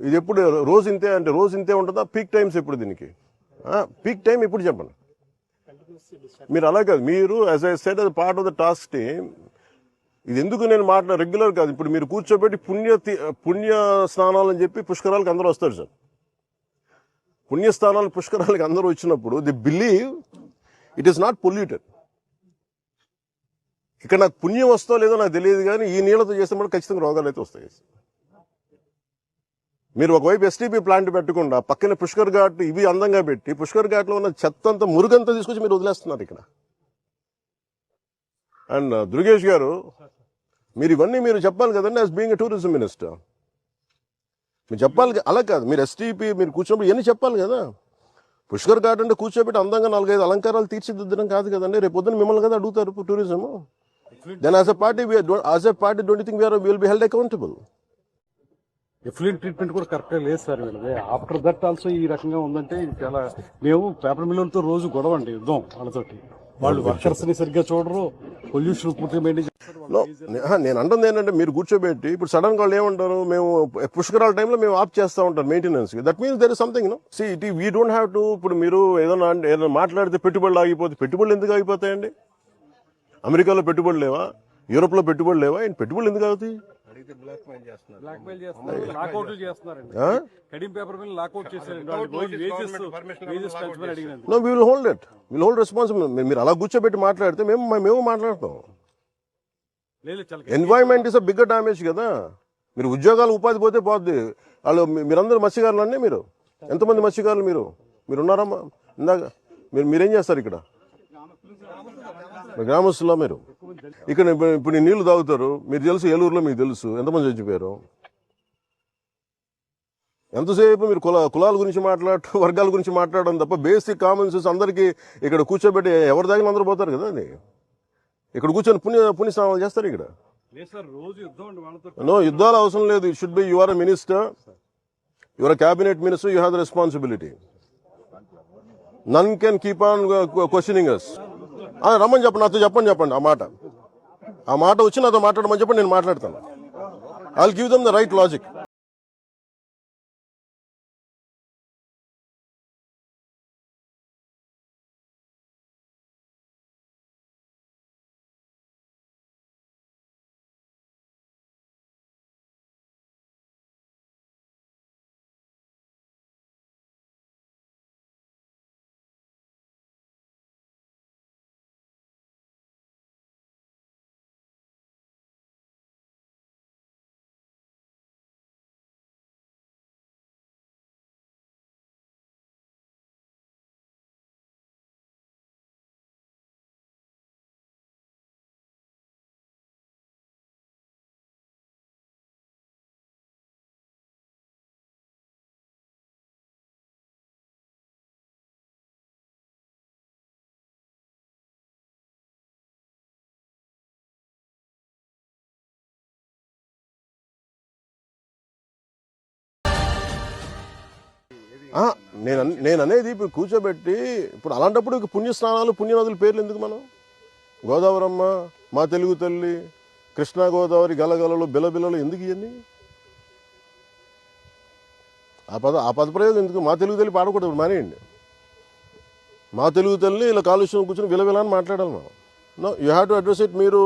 ఇది ఎప్పుడు రోజు ఇంతే అంటే రోజు ఇంతే ఉంటుందా? పీక్ టైమ్స్ ఎప్పుడు దీనికి? పీక్ టైం ఎప్పుడు చెప్పండి. మీరు అలా కాదు, మీరు యాజ్ ఐ సెడ్ అది part of the task team. ఇది ఎందుకు నేను రెగ్యులర్ కాదు. ఇప్పుడు మీరు కూర్చోబెట్టి పుణ్య స్నానాలు అని చెప్పి పుష్కరాలకు అందరూ వస్తారు సార్. పుణ్యస్థానాలు పుష్కరాలకు అందరూ వచ్చినప్పుడు the believe it is not polluted. ఇక్కడ నాకు పుణ్యం వస్తో లేదో నాకు తెలియదు, కానీ ఈ నీళ్లతో చేస్తే ఖచ్చితంగా రోగాలు అయితే వస్తాయి. మీరు ఒకవైపు ఎస్టీపీ ప్లాంట్ పెట్టకుండా పక్కన పుష్కర్ ఘాట్ ఇవి అందంగా పెట్టి పుష్కర్ ఘాట్లో ఉన్న చెత్తంతా మురుగంతా తీసుకొచ్చి మీరు వదిలేస్తున్నారు ఇక్కడ. అండ్ దుర్గేష్ గారు, మీరు ఇవన్నీ మీరు చెప్పాలి కదండి as being a tourism minister. మీరు చెప్పాలి, అలా కాదు. మీరు ఎస్టీపీ మీరు కూర్చున్నప్పుడు ఇవన్నీ చెప్పాలి కదా. పుష్కర్ ఘాట్ అంటే కూర్చోబెట్టి అందంగా 4-5 అలంకారాలు తీర్చిదిద్దడం కాదు కదండి. రేపు పొద్దున మిమ్మల్ని కదా అడుగుతారు tourism. Then as a party don't you think will be held accountable? Effluent treatment కూడా కరెక్ట్గా లేదు సార్ వీళ్ళది. ఆఫ్టర్ దట్ ఆల్సో ఈ రకంగా ఉందంటే ఇది చాలా. మేము పేపర్ మిల్లర్లతో రోజు గొడవ అండి, యుద్ధం వాళ్ళతోటి. వాళ్ళు వర్కర్స్ ని సరిగ్గా చూడరు, పొల్యూషన్ పూర్తిగా మెయింటైన్ చేస్తారు. నేను అంటుంది ఏంటంటే మీరు కూర్చోబెట్టి ఇప్పుడు సడన్ గా వాళ్ళు ఏమంటారు, మేము పుష్కరాల టైంలో మేము ఆఫ్ చేస్తూ ఉంటాం maintenance. That means there is something no. See it we don't have to. ఇప్పుడు మీరు ఏదైనా మాట్లాడితే పెట్టుబడులు ఆగిపోతే, పెట్టుబడులు ఎందుకు ఆగిపోతాయండి? అమెరికాలో పెట్టుబడులు లేవా? యూరోప్ లో పెట్టుబడులు లేవా? పెట్టుబడులు ఎందుకు ఆగుతాయి? బ్లాక్మెయిల్ చేస్తున్నారు, లాకౌట్లు చేస్తున్నారండి. కడియం పేపర్ మీద లాకౌట్ చేశారండి. No, we will hold it. Will hold responsible. మీరు అలా కూర్చోబెట్టి మాట్లాడితే మేము మాట్లాడతాం. Environment is a bigger damage కదా. మీరు ఉద్యోగాలు ఉపాధి పోతే పోద్ది. వాళ్ళు మీరందరూ మత్స్యకారులు అండి. మీరు ఎంతమంది మత్స్యకారులు మీరు ఉన్నారమ్మా? ఇందాక మీరేం చేస్తారు ఇక్కడ? గ్రామస్తులా మీరు? ఇక్కడ ఇప్పుడు నీళ్లు తాగుతారు. మీరు తెలుసు, ఏలూరులో మీకు తెలుసు ఎంతమంది చచ్చిపోయారు. ఎంతసేపు మీరు కులాల గురించి మాట్లాడటం, వర్గాల గురించి మాట్లాడడం తప్ప బేసిక్ కామన్ సెన్స్ అందరికీ ఇక్కడ కూర్చోబెట్టి ఎవరి దగ్గర అందరూ పోతారు కదా. అది ఇక్కడ కూర్చొని పుణ్య స్నానాలు చేస్తారు ఇక్కడ. నో, యుద్ధాలు అవసరం లేదు. It should be you are a minister, you are a cabinet minister, you have the responsibility. None can keep on questioning us. రమ్మని చెప్పండి, నాతో చెప్పండి ఆ మాట వచ్చి నాతో మాట్లాడమని చెప్పండి, నేను మాట్లాడతాను. I will give them the right logic. నేను అనేది ఇప్పుడు కూర్చోబెట్టి ఇప్పుడు అలాంటప్పుడు పుణ్య స్నానాలు పుణ్యనదుల పేర్లు ఎందుకు? మనం గోదావరమ్మ, మా తెలుగు తల్లి, కృష్ణా గోదావరి, గలగలలు, బిలబిలలు ఎందుకు? ఇవన్నీ ఆ పదప్రయోగం ఎందుకు? మా తెలుగు తల్లి పాడకూడదు, మానేయండి. మా తెలుగు తల్లి ఇలా కాలుష్యం కూర్చొని విలవిల అని మాట్లాడాలి మనం. No, you have to address it. మీరు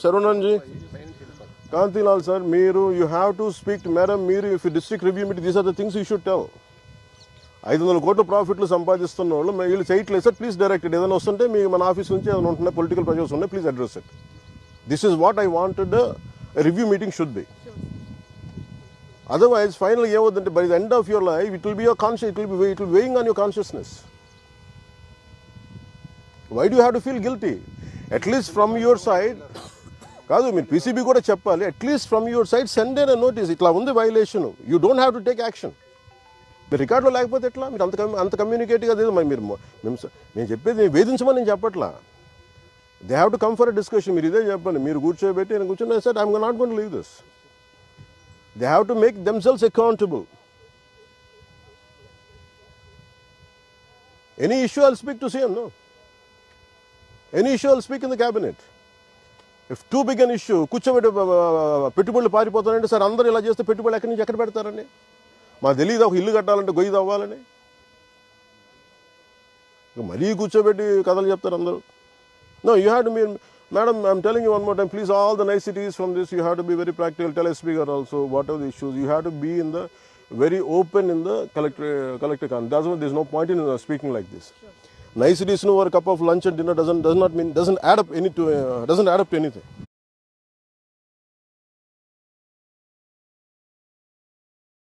శరవణన్జీ, కాంతిలాల్ సార్, మీరు you have to speak to madam. మీరు if district review meeting, these are the things you should tell. 500 కోట్ల ప్రాఫిట్లు సంపాదిస్తున్న వాళ్ళు వీళ్ళు చేయట్లేదు సార్, ప్లీజ్ డైరెక్ట్. ఏదైనా వస్తుంటే మీకు మన ఆఫీస్ నుంచి ఏదైనా ఉంటున్నాయి, పొలిటికల్ ప్రెషర్స్ ఉన్నాయి, please address it. This is what I wanted review meeting should be. Otherwise final ఏమవుతుందంటే by the end of your life it will be your conscious, it will weighing on your consciousness. Why do have to feel guilty? At least from your side కాదు, మీరు PCB కూడా చెప్పాలి. At least from your side send a notice, ఇట్లా ఉంది violation, you don't have to take action. మీరు రికార్డులో లేకపోతే ఎట్లా? మీరు అంత కమ్యూనికేట్గా లేదు. మరి నేను చెప్పేది వేధించమని నేను చెప్పట్లా. They have to come for a discussion. మీరు ఇదే చెప్పండి. మీరు కూర్చోబెట్టి నేను కూర్చొని sir I'm not going to leave this. They have to make themselves accountable. Any issue I'll speak to CM. No, any issue I'll speak in the cabinet. If too big an issue కూర్చోబెట్టి పెట్టుబడులు పారిపోతారంటే sir అందరూ ఇలా చేస్తే పెట్టుబడులు ఎక్కడి నుంచి ఎక్కడ పెడతారండి? మాకు తెలియదు ఒక ఇల్లు కట్టాలంటే గొయ్యి తవ్వాలని. మరీ కూర్చోబెట్టి కథలు చెప్తారు అందరూ. No, you have to be, madam, I'm telling you one more time, please, all the niceties from this, you have to be very practical. Tell a speaker also, whatever the issues, you have to be in the very open in the collector con. There's no point in speaking like this. Niceties, no, or a cup of lunch and dinner doesn't add up to anything.